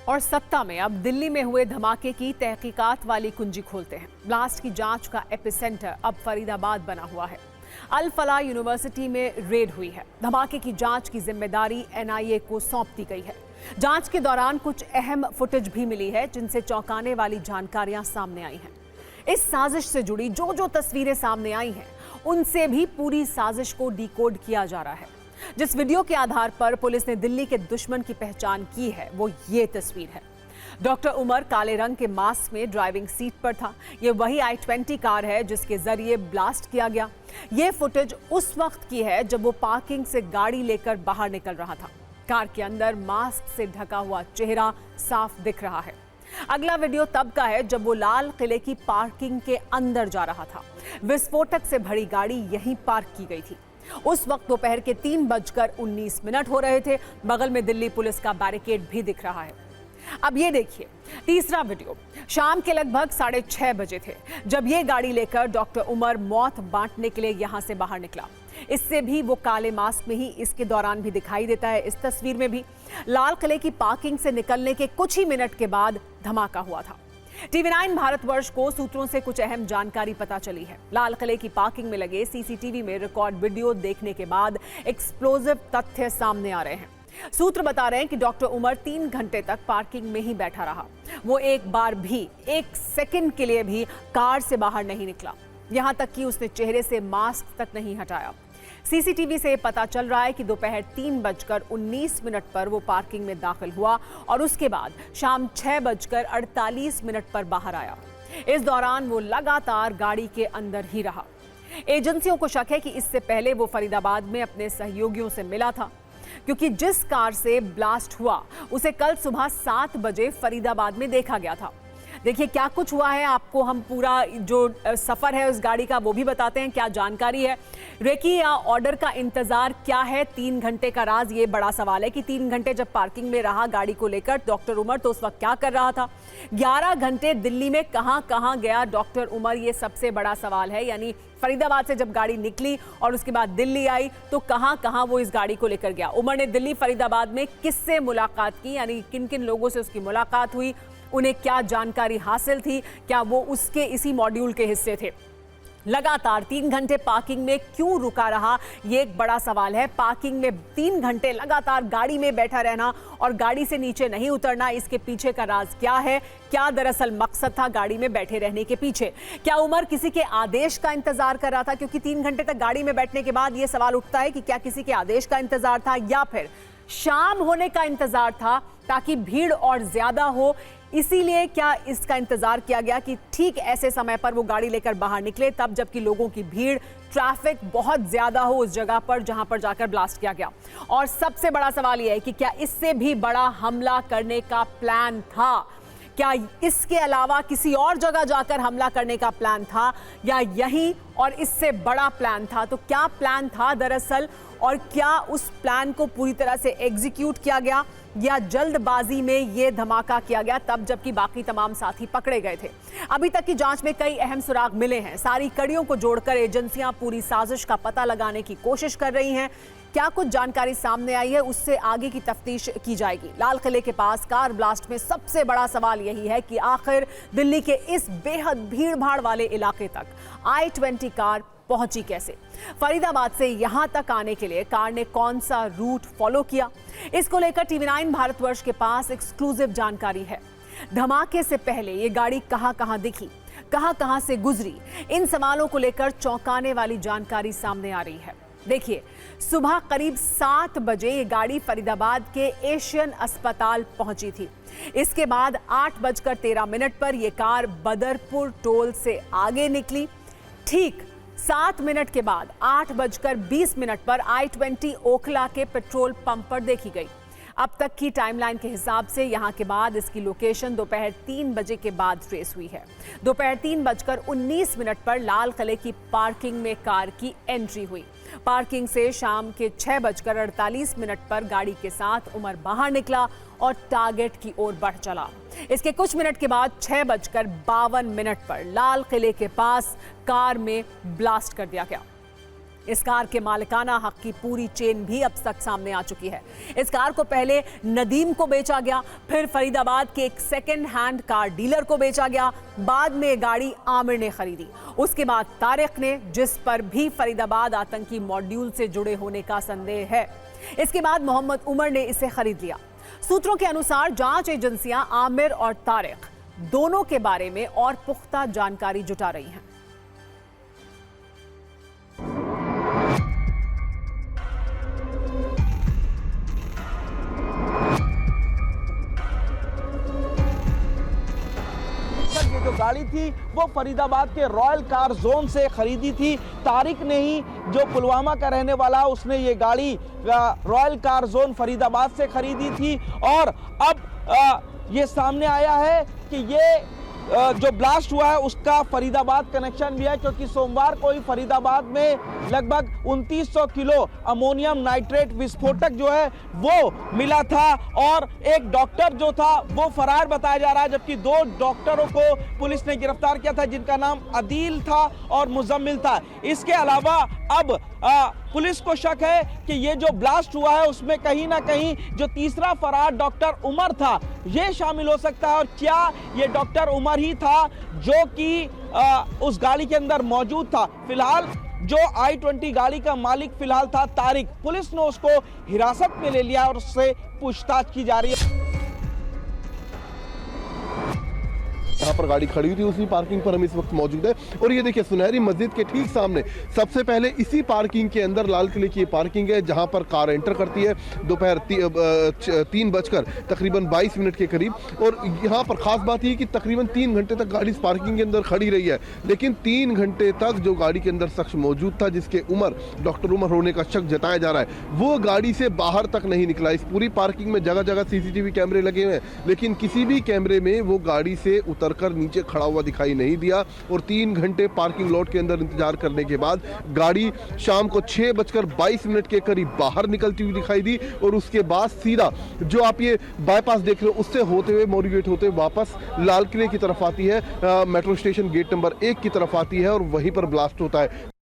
और सत्ता में अब दिल्ली में हुए धमाके की तहकीकात वाली कुंजी खोलते हैं। ब्लास्ट की जांच का एपिसेंटर अब फरीदाबाद बना हुआ है। अल फलाह यूनिवर्सिटी में रेड हुई है। धमाके की जांच की जिम्मेदारी एनआईए को सौंप दी गई है। जांच के दौरान कुछ अहम फुटेज भी मिली है जिनसे चौंकाने वाली जानकारियां सामने आई हैं। इस साजिश से जुड़ी जो जो तस्वीरें सामने आई हैं उनसे भी पूरी साजिश को डिकोड किया जा रहा है। जिस वीडियो के आधार पर पुलिस ने दिल्ली के दुश्मन की पहचान की है वो ये तस्वीर है। डॉक्टर उमर काले रंग के मास्क में ड्राइविंग सीट पर था। ये वही i20 कार है जिसके जरिए ब्लास्ट किया गया। ये फुटेज उस वक्त की है जब वो पार्किंग से गाड़ी लेकर बाहर निकल रहा था। कार के अंदर मास्क से ढका हुआ चेहरा साफ दिख रहा है। अगला वीडियो तब का है जब वो लाल किले की पार्किंग के अंदर जा रहा था। विस्फोटक से भरी गाड़ी यहीं पार्क की गई थी। उस वक्त दोपहर के 3:19 हो रहे थे। बगल में दिल्ली पुलिस का बैरिकेड भी दिख रहा है। अब ये देखिए तीसरा वीडियो। शाम के लगभग 6:30 बजे थे जब ये गाड़ी लेकर डॉक्टर उमर मौत बांटने के लिए यहां से बाहर निकला। इससे भी वो काले मास्क में ही इसके दौरान भी दिखाई देता है। इस तस्वीर में भी लाल किले की पार्किंग से निकलने के कुछ ही मिनट के बाद धमाका हुआ था। TV9 भारतवर्ष को सूत्रों से कुछ अहम जानकारी पता चली है। लाल किले की पार्किंग में लगे सीसीटीवी में रिकॉर्ड वीडियो देखने के बाद एक्सप्लोजिव तथ्य सामने आ रहे हैं। सूत्र बता रहे हैं कि डॉक्टर उमर 3 घंटे तक पार्किंग में ही बैठा रहा। वो एक बार भी 1 सेकंड के लिए भी कार से बाहर नहीं निकला। यहां तक कि उसने चेहरे से मास्क तक नहीं हटाया। सीसीटीवी से पता चल रहा है कि दोपहर 3:19 पर वो पार्किंग में दाखिल हुआ और उसके बाद शाम 6:48 पर बाहर आया। इस दौरान वो लगातार गाड़ी के अंदर ही रहा। एजेंसियों को शक है कि इससे पहले वो फरीदाबाद में अपने सहयोगियों से मिला था, क्योंकि जिस कार से ब्लास्ट हुआ उसे कल सुबह 7 बजे फरीदाबाद में देखा गया था। देखिए क्या कुछ हुआ है, आपको हम पूरा जो सफर है उस गाड़ी का वो भी बताते हैं, क्या जानकारी है। रेकी या ऑर्डर का इंतजार क्या है 3 घंटे का राज, ये बड़ा सवाल है कि 3 घंटे जब पार्किंग में रहा गाड़ी को लेकर डॉक्टर उमर तो उस वक्त क्या कर रहा था। 11 घंटे दिल्ली में कहां गया डॉक्टर उमर, ये सबसे बड़ा सवाल है। यानी फरीदाबाद से जब गाड़ी निकली और उसके बाद दिल्ली आई तो कहां वो इस गाड़ी को लेकर गया। उमर ने दिल्ली फरीदाबाद में किससे मुलाकात की, यानी किन किन लोगों से उसकी मुलाकात हुई, उन्हें क्या जानकारी हासिल थी, क्या वो उसके इसी मॉड्यूल के हिस्से थे। लगातार 3 घंटे पार्किंग में क्यों रुका रहा, ये एक बड़ा सवाल है। पार्किंग में 3 घंटे लगातार गाड़ी में बैठा रहना और गाड़ी से नीचे नहीं उतरना, इसके पीछे का राज क्या है। क्या दरअसल मकसद था गाड़ी में बैठे रहने के पीछे। क्या उमर किसी के आदेश का इंतजार कर रहा था, क्योंकि 3 घंटे तक गाड़ी में बैठने के बाद यह सवाल उठता है कि क्या किसी के आदेश का इंतजार था या फिर शाम होने का इंतजार था ताकि भीड़ और ज्यादा हो। इसीलिए क्या इसका इंतजार किया गया कि ठीक ऐसे समय पर वो गाड़ी लेकर बाहर निकले, तब जबकि लोगों की भीड़, ट्रैफिक बहुत ज्यादा हो उस जगह पर जहां पर जाकर ब्लास्ट किया गया। और सबसे बड़ा सवाल यह है कि क्या इससे भी बड़ा हमला करने का प्लान था, क्या इसके अलावा किसी और जगह जाकर हमला करने का प्लान था या यही और इससे बड़ा प्लान था। तो क्या प्लान था दरअसल, और क्या उस प्लान को पूरी तरह से एग्जीक्यूट किया गया या जल्दबाजी में ये धमाका किया गया तब जबकि बाकी तमाम साथी पकड़े गए थे। अभी तक की जांच में कई अहम सुराग मिले हैं। सारी कड़ियों को जोड़कर एजेंसियां पूरी साजिश का पता लगाने की कोशिश कर रही हैं। क्या कुछ जानकारी सामने आई है उससे आगे की तफ्तीश की जाएगी। लाल किले के पास कार ब्लास्ट में सबसे बड़ा सवाल यही है कि आखिर दिल्ली के इस बेहद भीड़भाड़ वाले इलाके तक i20 कार पहुंची कैसे। फरीदाबाद से यहां तक आने के लिए कार ने कौन सा रूट फॉलो किया, इसको लेकर TV9 भारतवर्ष के पास एक्सक्लूसिव जानकारी है। धमाके से पहले ये गाड़ी कहां दिखी, कहां से गुजरी, इन सवालों को लेकर चौंकाने वाली जानकारी सामने आ रही है। देखिए सुबह करीब 7 बजे ये गाड़ी फरीदाबाद के एशियन अस्पताल पहुंची थी। इसके बाद 8:13 पर यह कार बदरपुर टोल से आगे निकली। ठीक 7 मिनट के बाद 8:20 पर i20 ओखला के पेट्रोल पंप पर देखी गई। अब तक की टाइमलाइन के हिसाब से यहां के बाद इसकी लोकेशन दोपहर 3 बजे के बाद ट्रेस हुई है। दोपहर 3:19 पर लाल किले की पार्किंग में कार की एंट्री हुई। पार्किंग से शाम के 6:48 पर गाड़ी के साथ उमर बाहर निकला और टारगेट की ओर बढ़ चला। इसके कुछ मिनट के बाद 6:52 पर लाल किले के पास कार में ब्लास्ट कर दिया गया। इस कार के मालिकाना हक की पूरी चेन भी अब तक सामने आ चुकी है। इस कार को पहले नदीम को बेचा गया, फिर फरीदाबाद के एक सेकेंड हैंड कार डीलर को बेचा गया, बाद में ये गाड़ी आमिर ने खरीदी, उसके बाद तारिक ने, जिस पर भी फरीदाबाद आतंकी मॉड्यूल से जुड़े होने का संदेह है। इसके बाद मोहम्मद उमर ने इसे खरीद लिया। सूत्रों के अनुसार जांच एजेंसियां आमिर और तारिक दोनों के बारे में और पुख्ता जानकारी जुटा रही हैं। ये जो गाड़ी थी वो फरीदाबाद के रॉयल कार जोन से खरीदी थी। तारिक ने ही, जो पुलवामा का रहने वाला, उसने ये गाड़ी रॉयल कार जोन फरीदाबाद से खरीदी थी। और अब ये सामने आया है कि ये जो ब्लास्ट हुआ है उसका फरीदाबाद कनेक्शन भी है, क्योंकि सोमवार को ही फरीदाबाद में लगभग 2900 किलो अमोनियम नाइट्रेट विस्फोटक जो है वो मिला था और एक डॉक्टर जो था वो फरार बताया जा रहा है, जबकि 2 डॉक्टरों को पुलिस ने गिरफ्तार किया था, जिनका नाम अदील था और मुजम्मिल था। इसके अलावा अब पुलिस को शक है कि ये जो ब्लास्ट हुआ है उसमें कहीं ना कहीं जो तीसरा फरार डॉक्टर उमर था ये शामिल हो सकता है। और क्या ये डॉक्टर उमर ही था जो कि उस गाड़ी के अंदर मौजूद था? फिलहाल जो i20 गाड़ी का मालिक फिलहाल था तारिक, पुलिस ने उसको हिरासत में ले लिया और उससे पूछताछ की जा रही है। यहाँ पर गाड़ी खड़ी हुई थी, उसी पार्किंग पर हम इस वक्त मौजूद है और ये देखिए सुनहरी मस्जिद के ठीक सामने सबसे पहले इसी पार्किंग के अंदर लाल किले की पार्किंग है, जहाँ पर कार एंटर करती है दोपहर 3 बजकर तकरीबन 22 मिनट के करीब। और यहाँ पर खास बात ये कि तकरीबन 3 घंटे तक गाड़ी इस पार्किंग के अंदर खड़ी रही है, लेकिन 3 घंटे तक जो गाड़ी के अंदर शख्स मौजूद था, जिसके उमर डॉक्टर उमर होने का शक जताया जा रहा है, वो गाड़ी से बाहर तक नहीं निकला। इस पूरी पार्किंग में जगह जगह CCTV कैमरे लगे हुए हैं, लेकिन किसी भी कैमरे में वो गाड़ी से कर नीचे खड़ा हुआ दिखाई नहीं दिया। और 3 घंटे पार्किंग लॉट के अंदर इंतजार करने के बाद गाड़ी शाम को 6:22 के करीब बाहर निकलती हुई दिखाई दी और उसके बाद सीधा जो आप ये बाईपास देख रहे हो उससे होते हुए मोरी गेट होते हुए वापस लाल किले की तरफ आती है, मेट्रो स्टेशन गेट नंबर 1 की तरफ आती है और वहीं पर ब्लास्ट होता है।